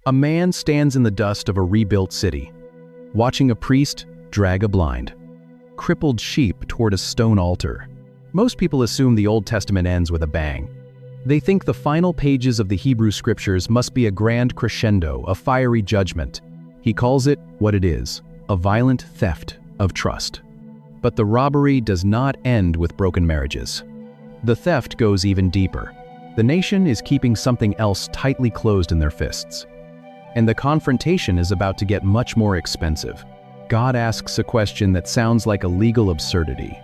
A man stands in the dust of a rebuilt city, watching a priest drag a blind, crippled sheep toward a stone altar. Most people assume the Old Testament ends with a bang. They think the final pages of the Hebrew Scriptures must be a grand crescendo, a fiery judgment. He calls it what it is, a violent theft of trust. But the robbery does not end with broken marriages. The theft goes even deeper. The nation is keeping something else tightly closed in their fists. And the confrontation is about to get much more expensive. God asks a question that sounds like a legal absurdity.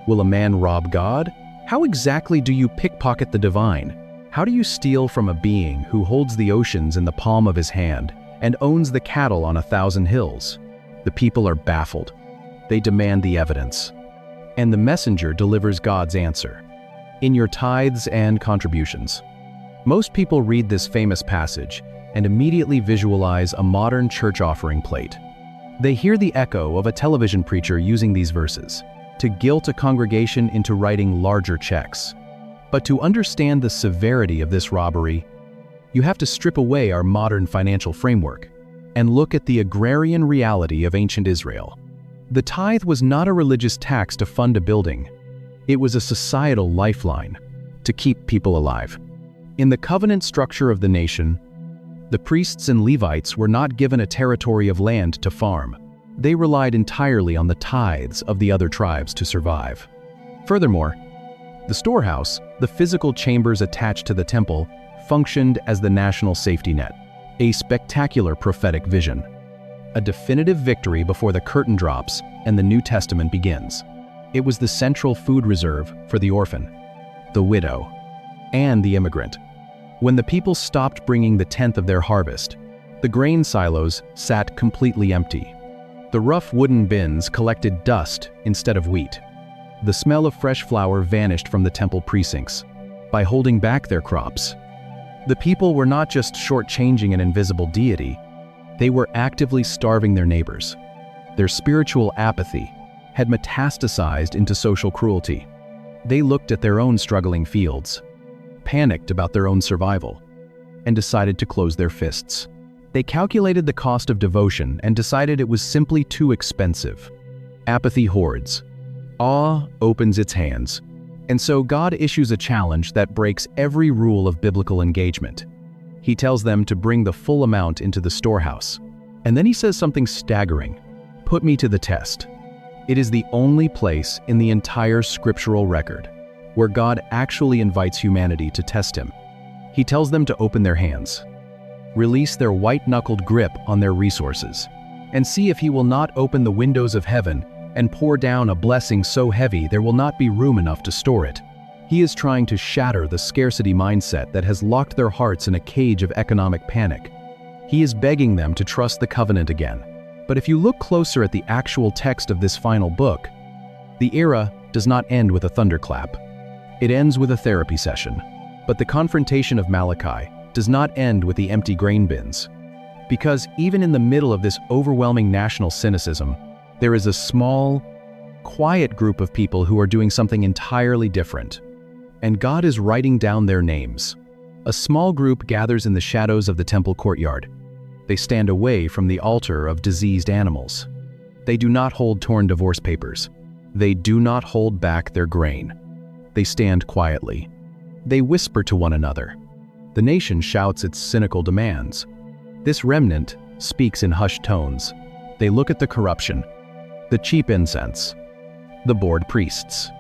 Will a man rob God? How exactly do you pickpocket the divine? How do you steal from a being who holds the oceans in the palm of his hand and owns the cattle on 1,000 hills? The people are baffled. They demand the evidence. And the messenger delivers God's answer. In your tithes and contributions. Most people read this famous passage and immediately visualize a modern church offering plate. They hear the echo of a television preacher using these verses to guilt a congregation into writing larger checks. But to understand the severity of this robbery, you have to strip away our modern financial framework and look at the agrarian reality of ancient Israel. The tithe was not a religious tax to fund a building. It was a societal lifeline to keep people alive. In the covenant structure of the nation, the priests and Levites were not given a territory of land to farm. They relied entirely on the tithes of the other tribes to survive. Furthermore, the storehouse, the physical chambers attached to the temple, functioned as the national safety net, a spectacular prophetic vision, a definitive victory before the curtain drops and the New Testament begins. It was the central food reserve for the orphan, the widow, and the immigrant. When the people stopped bringing the tenth of their harvest, the grain silos sat completely empty. The rough wooden bins collected dust instead of wheat. The smell of fresh flour vanished from the temple precincts. By holding back their crops, the people were not just shortchanging an invisible deity, they were actively starving their neighbors. Their spiritual apathy had metastasized into social cruelty. They looked at their own struggling fields, panicked about their own survival, and decided to close their fists. They calculated the cost of devotion and decided it was simply too expensive. Apathy hoards. Awe opens its hands. And so God issues a challenge that breaks every rule of biblical engagement. He tells them to bring the full amount into the storehouse. And then he says something staggering. Put me to the test. It is the only place in the entire scriptural record where God actually invites humanity to test him. He tells them to open their hands, release their white-knuckled grip on their resources, and see if he will not open the windows of heaven and pour down a blessing so heavy there will not be room enough to store it. He is trying to shatter the scarcity mindset that has locked their hearts in a cage of economic panic. He is begging them to trust the covenant again. But if you look closer at the actual text of this final book, the era does not end with a thunderclap. It ends with a therapy session. But the confrontation of Malachi does not end with the empty grain bins. Because even in the middle of this overwhelming national cynicism, there is a small, quiet group of people who are doing something entirely different. And God is writing down their names. A small group gathers in the shadows of the temple courtyard. They stand away from the altar of diseased animals. They do not hold torn divorce papers. They do not hold back their grain. They stand quietly. They whisper to one another. The nation shouts its cynical demands. This remnant speaks in hushed tones. They look at the corruption, the cheap incense, the bored priests,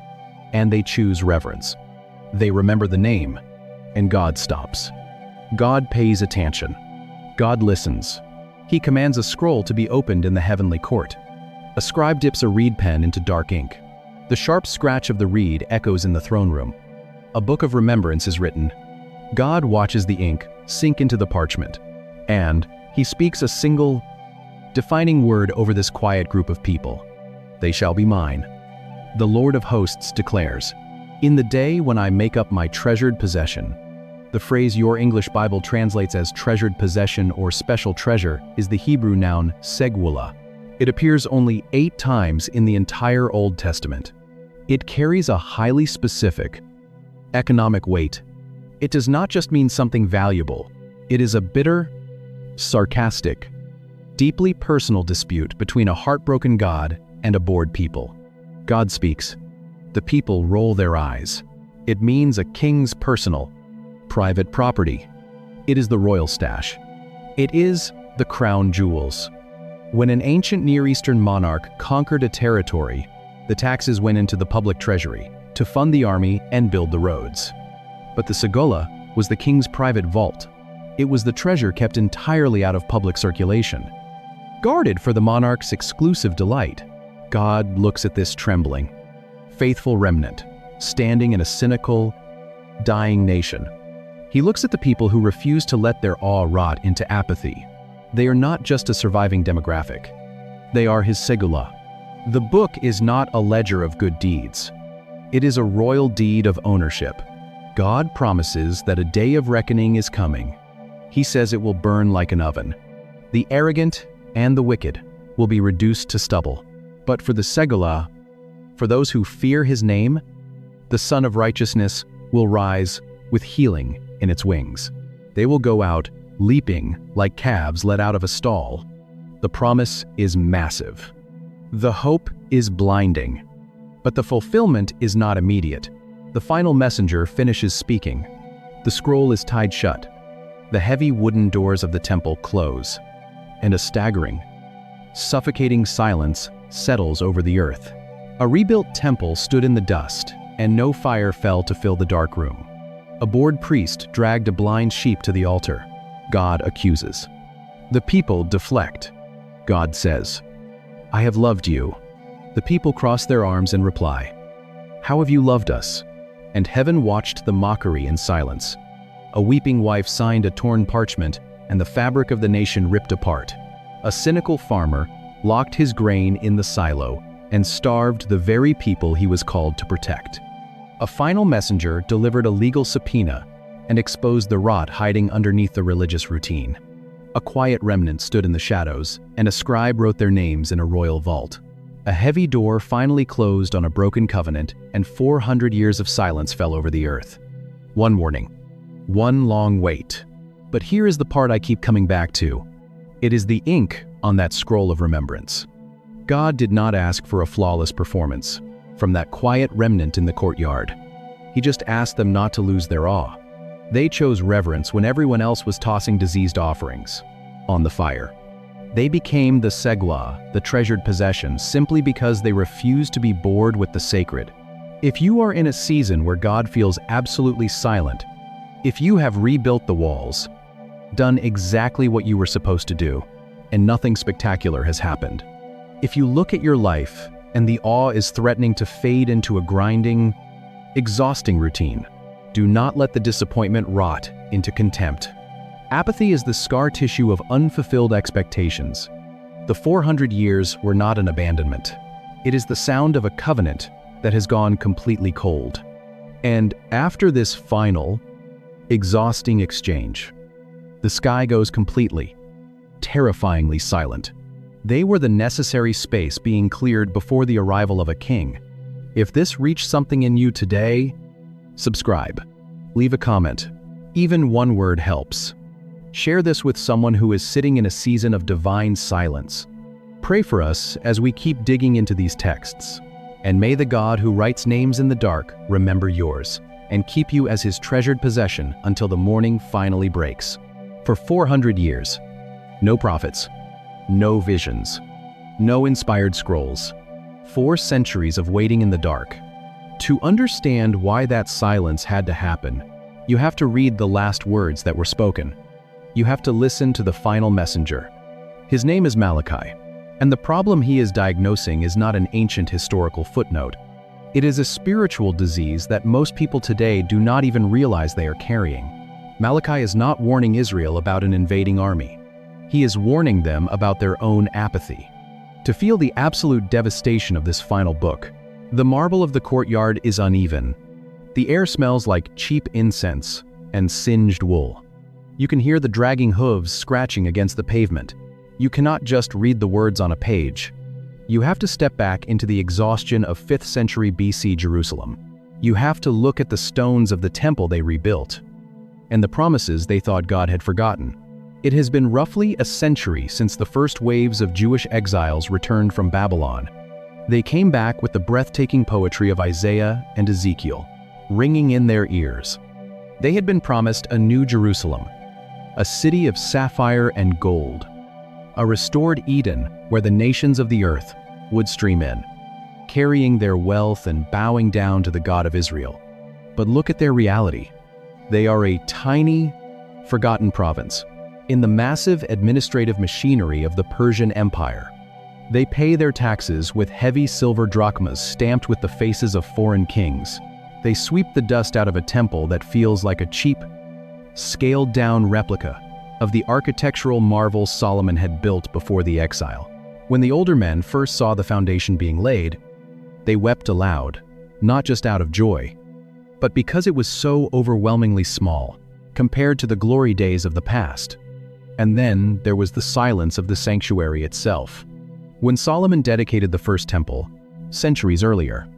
and they choose reverence. They remember the name, and God stops. God pays attention. God listens. He commands a scroll to be opened in the heavenly court. A scribe dips a reed pen into dark ink. The sharp scratch of the reed echoes in the throne room. A book of remembrance is written. God watches the ink sink into the parchment, and he speaks a single, defining word over this quiet group of people. They shall be mine. The Lord of hosts declares, in the day when I make up my treasured possession. The phrase your English Bible translates as treasured possession or special treasure is the Hebrew noun segula. It appears only 8 times in the entire Old Testament. It carries a highly specific economic weight. It does not just mean something valuable. It is a bitter, sarcastic, deeply personal dispute between a heartbroken God and a bored people. God speaks. The people roll their eyes. It means a king's personal, private property. It is the royal stash. It is the crown jewels. When an ancient Near Eastern monarch conquered a territory, the taxes went into the public treasury to fund the army and build the roads. But the Segola was the king's private vault. It was the treasure kept entirely out of public circulation, guarded for the monarch's exclusive delight. God looks at this trembling, faithful remnant, standing in a cynical, dying nation. He looks at the people who refuse to let their awe rot into apathy. They are not just a surviving demographic. They are his Segula. The book is not a ledger of good deeds. It is a royal deed of ownership. God promises that a day of reckoning is coming. He says it will burn like an oven. The arrogant and the wicked will be reduced to stubble. But for the Segula, for those who fear his name, the Sun of Righteousness will rise with healing in its wings. They will go out leaping like calves let out of a stall. The promise is massive. The hope is blinding. But the fulfillment is not immediate. The final messenger finishes speaking. The scroll is tied shut. The heavy wooden doors of the temple close, and a staggering, suffocating silence settles over the earth. A rebuilt temple stood in the dust, and no fire fell to fill the dark room. A bored priest dragged a blind sheep to the altar. God accuses. The people deflect. God says, "I have loved you." The people cross their arms and reply, "How have you loved us?" And heaven watched the mockery in silence. A weeping wife signed a torn parchment, and the fabric of the nation ripped apart. A cynical farmer locked his grain in the silo and starved the very people he was called to protect. A final messenger delivered a legal subpoena and exposed the rot hiding underneath the religious routine. A quiet remnant stood in the shadows, and a scribe wrote their names in a royal vault. A heavy door finally closed on a broken covenant, and 400 years of silence fell over the earth. One warning. One long wait. But here is the part I keep coming back to. It is the ink on that scroll of remembrance. God did not ask for a flawless performance from that quiet remnant in the courtyard. He just asked them not to lose their awe. They chose reverence when everyone else was tossing diseased offerings on the fire. They became the Segla, the treasured possession, simply because they refused to be bored with the sacred. If you are in a season where God feels absolutely silent, if you have rebuilt the walls, done exactly what you were supposed to do, and nothing spectacular has happened, if you look at your life and the awe is threatening to fade into a grinding, exhausting routine, do not let the disappointment rot into contempt. Apathy is the scar tissue of unfulfilled expectations. The 400 years were not an abandonment. It is the sound of a covenant that has gone completely cold. And after this final, exhausting exchange, the sky goes completely, terrifyingly silent. They were the necessary space being cleared before the arrival of a king. If this reached something in you today, subscribe, leave a comment. Even one word helps. Share this with someone who is sitting in a season of divine silence. Pray for us as we keep digging into these texts. And may the God who writes names in the dark remember yours and keep you as his treasured possession until the morning finally breaks. For 400 years, no prophets, no visions, no inspired scrolls. 4 centuries of waiting in the dark. To understand why that silence had to happen, you have to read the last words that were spoken. You have to listen to the final messenger. His name is Malachi, and the problem he is diagnosing is not an ancient historical footnote. It is a spiritual disease that most people today do not even realize they are carrying. Malachi is not warning Israel about an invading army. He is warning them about their own apathy. To feel the absolute devastation of this final book, the marble of the courtyard is uneven. The air smells like cheap incense and singed wool. You can hear the dragging hooves scratching against the pavement. You cannot just read the words on a page. You have to step back into the exhaustion of 5th century BC Jerusalem. You have to look at the stones of the temple they rebuilt, and the promises they thought God had forgotten. It has been roughly a century since the first waves of Jewish exiles returned from Babylon. They came back with the breathtaking poetry of Isaiah and Ezekiel, ringing in their ears. They had been promised a new Jerusalem, a city of sapphire and gold, a restored Eden where the nations of the earth would stream in, carrying their wealth and bowing down to the God of Israel. But look at their reality. They are a tiny, forgotten province in the massive administrative machinery of the Persian Empire. They pay their taxes with heavy silver drachmas stamped with the faces of foreign kings. They sweep the dust out of a temple that feels like a cheap, scaled-down replica of the architectural marvel Solomon had built before the exile. When the older men first saw the foundation being laid, they wept aloud, not just out of joy, but because it was so overwhelmingly small compared to the glory days of the past. And then there was the silence of the sanctuary itself. When Solomon dedicated the first temple, centuries earlier,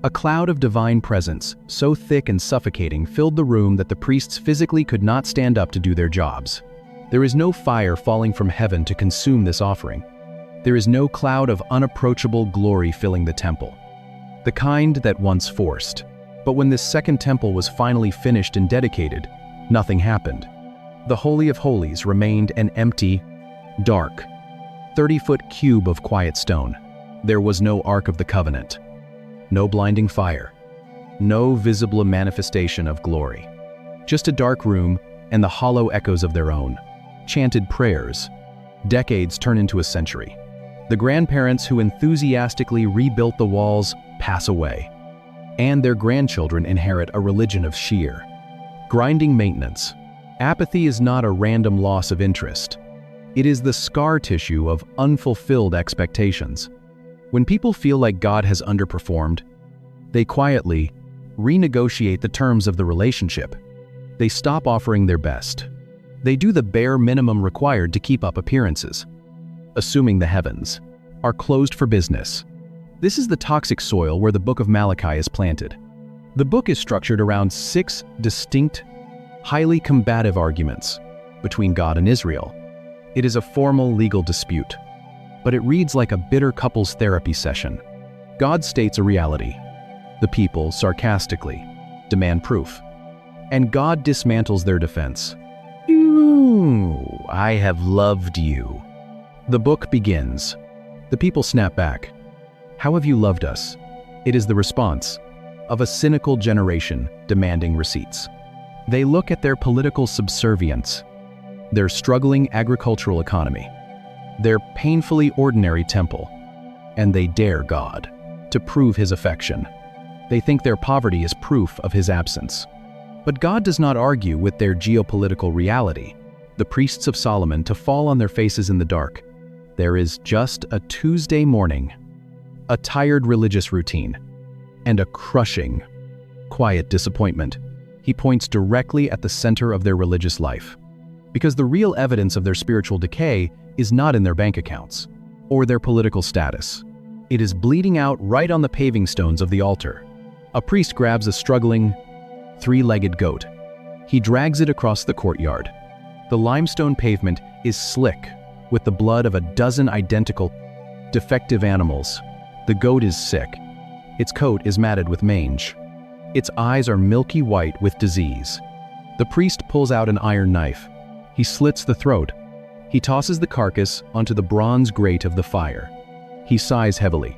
a cloud of divine presence, so thick and suffocating, filled the room that the priests physically could not stand up to do their jobs. There is no fire falling from heaven to consume this offering. There is no cloud of unapproachable glory filling the temple, the kind that once forced. But when this second temple was finally finished and dedicated, nothing happened. The Holy of Holies remained an empty, dark, 30-foot cube of quiet stone. There was no Ark of the Covenant, no blinding fire, no visible manifestation of glory. Just a dark room and the hollow echoes of their own chanted prayers. Decades turn into a century. The grandparents who enthusiastically rebuilt the walls pass away, and their grandchildren inherit a religion of sheer, grinding maintenance. Apathy is not a random loss of interest. It is the scar tissue of unfulfilled expectations. When people feel like God has underperformed, they quietly renegotiate the terms of the relationship. They stop offering their best. They do the bare minimum required to keep up appearances, assuming the heavens are closed for business. This is the toxic soil where the book of Malachi is planted. The book is structured around 6 distinct, highly combative arguments between God and Israel. It is a formal legal dispute, but it reads like a bitter couples therapy session. God states a reality. The people, sarcastically, demand proof. And God dismantles their defense. I have loved you. The book begins. The people snap back. How have you loved us? It is the response of a cynical generation demanding receipts. They look at their political subservience, their struggling agricultural economy, their painfully ordinary temple, and they dare God to prove his affection. They think their poverty is proof of his absence. But God does not argue with their geopolitical reality. The priests of Solomon to fall on their faces in the dark. There is just a Tuesday morning, a tired religious routine, and a crushing, quiet disappointment. He points directly at the center of their religious life. Because the real evidence of their spiritual decay is not in their bank accounts or their political status. It is bleeding out right on the paving stones of the altar. A priest grabs a struggling, 3-legged goat. He drags it across the courtyard. The limestone pavement is slick with the blood of a dozen identical, defective animals. The goat is sick. Its coat is matted with mange. Its eyes are milky white with disease. The priest pulls out an iron knife. He slits the throat. He tosses the carcass onto the bronze grate of the fire. He sighs heavily.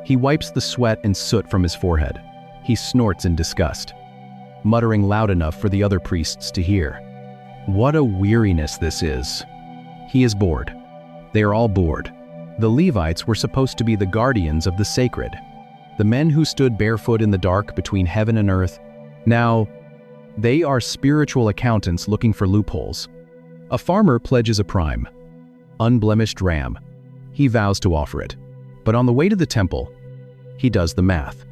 He wipes the sweat and soot from his forehead. He snorts in disgust, muttering loud enough for the other priests to hear. What a weariness this is. He is bored. They are all bored. The Levites were supposed to be the guardians of the sacred, the men who stood barefoot in the dark between heaven and earth. Now, they are spiritual accountants looking for loopholes. A farmer pledges a prime, unblemished ram. He vows to offer it. But on the way to the temple, he does the math.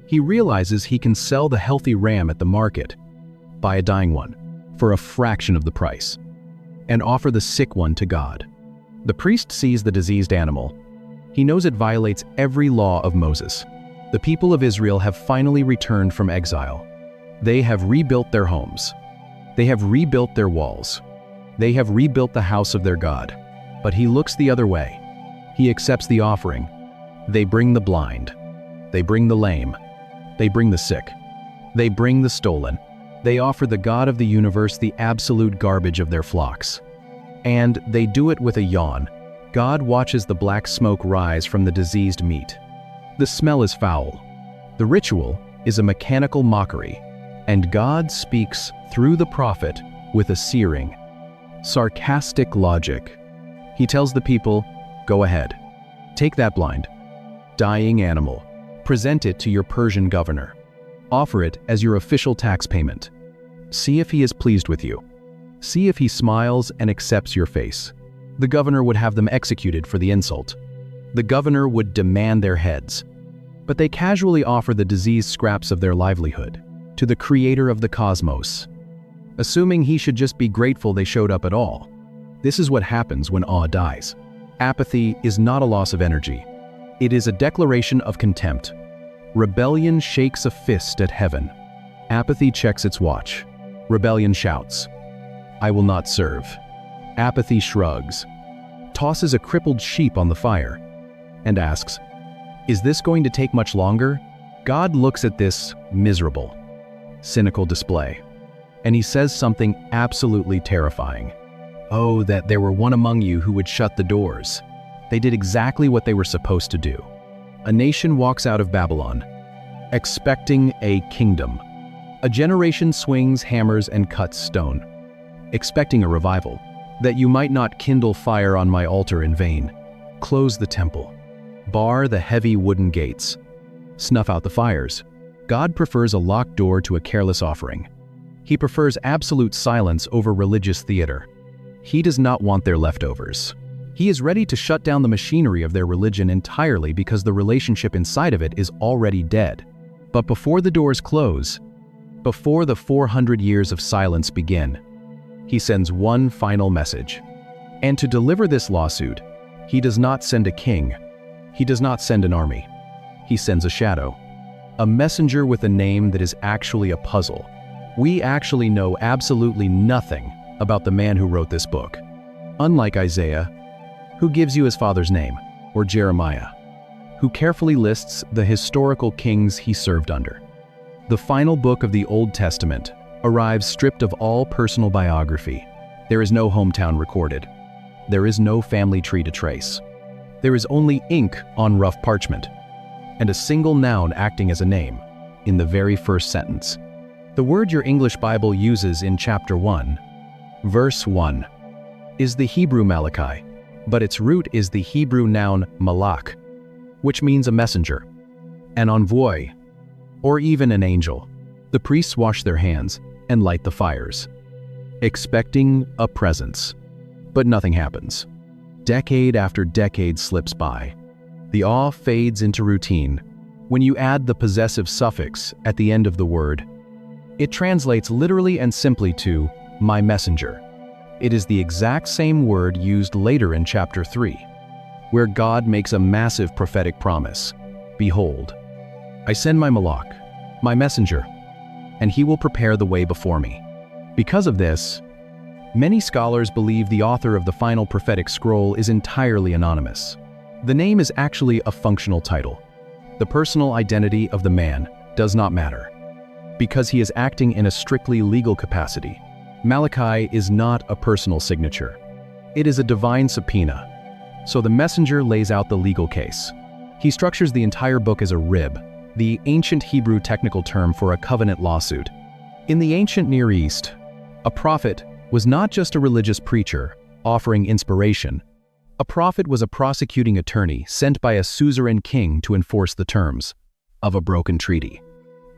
He realizes he can sell the healthy ram at the market, buy a dying one for a fraction of the price, and offer the sick one to God. The priest sees the diseased animal. He knows it violates every law of Moses. The people of Israel have finally returned from exile. They have rebuilt their homes. They have rebuilt their walls. They have rebuilt the house of their God, but he looks the other way. He accepts the offering. They bring the blind. They bring the lame. They bring the sick. They bring the stolen. They offer the God of the universe the absolute garbage of their flocks. And they do it with a yawn. God watches the black smoke rise from the diseased meat. The smell is foul. The ritual is a mechanical mockery, and God speaks through the prophet with a searing, sarcastic logic. He tells the people, "Go ahead. Take that blind, dying animal. Present it to your Persian governor. Offer it as your official tax payment. See if he is pleased with you. See if he smiles and accepts your face." The governor would have them executed for the insult. The governor would demand their heads. But they casually offer the diseased scraps of their livelihood to the creator of the cosmos, assuming he should just be grateful they showed up at all. This is what happens when awe dies. Apathy is not a loss of energy. It is a declaration of contempt. Rebellion shakes a fist at heaven. Apathy checks its watch. Rebellion shouts, "I will not serve." Apathy shrugs, tosses a crippled sheep on the fire, and asks, "Is this going to take much longer?" God looks at this miserable, cynical display, and he says something absolutely terrifying. "Oh, that there were one among you who would shut the doors." They did exactly what they were supposed to do. A nation walks out of Babylon, expecting a kingdom. A generation swings hammers and cuts stone, expecting a revival. "That you might not kindle fire on my altar in vain. Close the temple. Bar the heavy wooden gates. Snuff out the fires." God prefers a locked door to a careless offering. He prefers absolute silence over religious theater. He does not want their leftovers. He is ready to shut down the machinery of their religion entirely because the relationship inside of it is already dead. But before the doors close, before the 400 years of silence begin, he sends one final message. And to deliver this lawsuit, he does not send a king. He does not send an army. He sends a shadow. A messenger with a name that is actually a puzzle. We actually know absolutely nothing about the man who wrote this book. Unlike Isaiah, who gives you his father's name, or Jeremiah, who carefully lists the historical kings he served under. The final book of the Old Testament arrives stripped of all personal biography. There is no hometown recorded. There is no family tree to trace. There is only ink on rough parchment, and a single noun acting as a name in the very first sentence. The word your English Bible uses in chapter 1, verse 1, is the Hebrew Malachi, but its root is the Hebrew noun malach, which means a messenger, an envoy, or even an angel. The priests wash their hands and light the fires, expecting a presence. But nothing happens. Decade after decade slips by. The awe fades into routine. When you add the possessive suffix at the end of the word, it translates literally and simply to "my messenger." It is the exact same word used later in chapter 3, where God makes a massive prophetic promise. "Behold, I send my malach, my messenger, and he will prepare the way before me." Because of this, many scholars believe the author of the final prophetic scroll is entirely anonymous. The name is actually a functional title. The personal identity of the man does not matter, because he is acting in a strictly legal capacity. Malachi is not a personal signature. It is a divine subpoena. So the messenger lays out the legal case. He structures the entire book as a rib, the ancient Hebrew technical term for a covenant lawsuit. In the ancient Near East, a prophet was not just a religious preacher offering inspiration. A prophet was a prosecuting attorney sent by a suzerain king to enforce the terms of a broken treaty.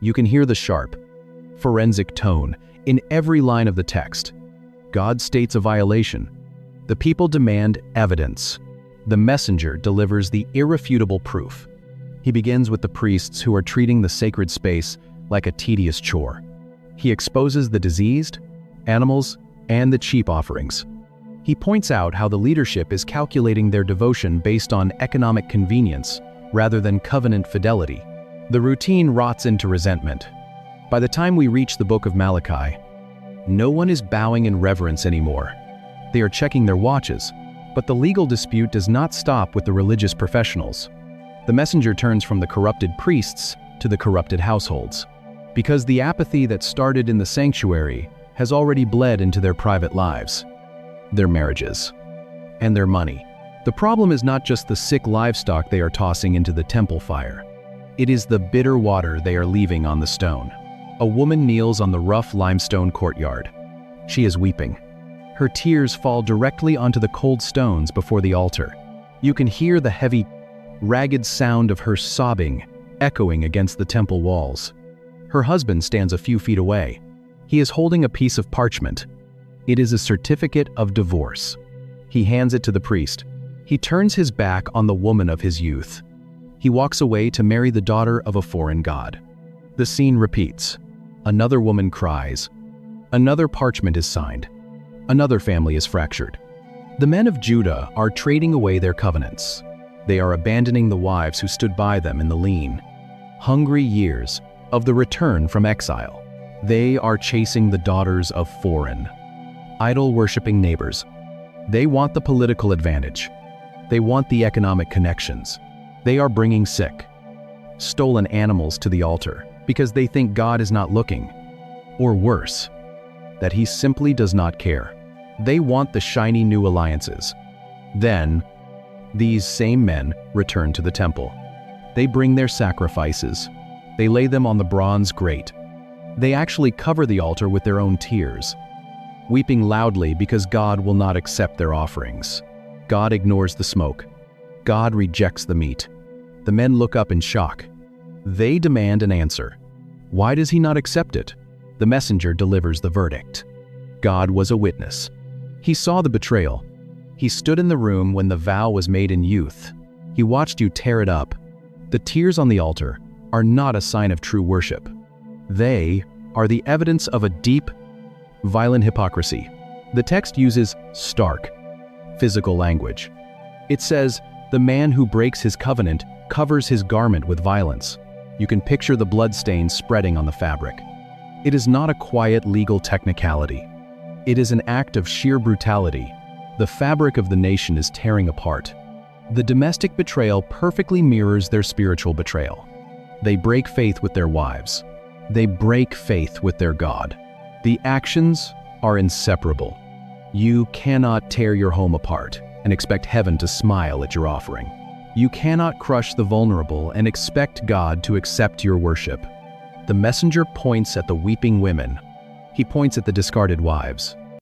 You can hear the sharp, forensic tone in every line of the text. God states a violation. The people demand evidence. The messenger delivers the irrefutable proof. He begins with the priests who are treating the sacred space like a tedious chore. He exposes the diseased, animals, and the cheap offerings. He points out how the leadership is calculating their devotion based on economic convenience rather than covenant fidelity. The routine rots into resentment. By the time we reach the book of Malachi, no one is bowing in reverence anymore. They are checking their watches. But the legal dispute does not stop with the religious professionals. The messenger turns from the corrupted priests to the corrupted households, because the apathy that started in the sanctuary has already bled into their private lives, their marriages, and their money. The problem is not just the sick livestock they are tossing into the temple fire. It is the bitter water they are leaving on the stone. A woman kneels on the rough limestone courtyard. She is weeping. Her tears fall directly onto the cold stones before the altar. You can hear the heavy, ragged sound of her sobbing echoing against the temple walls. Her husband stands a few feet away. He is holding a piece of parchment. It is a certificate of divorce. He hands it to the priest. He turns his back on the woman of his youth. He walks away to marry the daughter of a foreign god. The scene repeats. Another woman cries. Another parchment is signed. Another family is fractured. The men of Judah are trading away their covenants. They are abandoning the wives who stood by them in the lean, hungry years of the return from exile. They are chasing the daughters of foreign, idol-worshipping neighbors. They want the political advantage. They want the economic connections. They are bringing sick, stolen animals to the altar because they think God is not looking, or worse, that He simply does not care. They want the shiny new alliances. Then, these same men return to the temple. They bring their sacrifices. They lay them on the bronze grate. They actually cover the altar with their own tears, weeping loudly because God will not accept their offerings. God ignores the smoke. God rejects the meat. The men look up in shock. They demand an answer. Why does He not accept it? The messenger delivers the verdict. God was a witness. He saw the betrayal. He stood in the room when the vow was made in youth. He watched you tear it up. The tears on the altar are not a sign of true worship. They are the evidence of a deep, violent hypocrisy. The text uses stark, physical language. It says, "The man who breaks his covenant covers his garment with violence." You can picture the bloodstains spreading on the fabric. It is not a quiet legal technicality. It is an act of sheer brutality. The fabric of the nation is tearing apart. The domestic betrayal perfectly mirrors their spiritual betrayal. They break faith with their wives. They break faith with their God. The actions are inseparable. You cannot tear your home apart and expect heaven to smile at your offering. You cannot crush the vulnerable and expect God to accept your worship. The messenger points at the weeping women. He points at the discarded wives.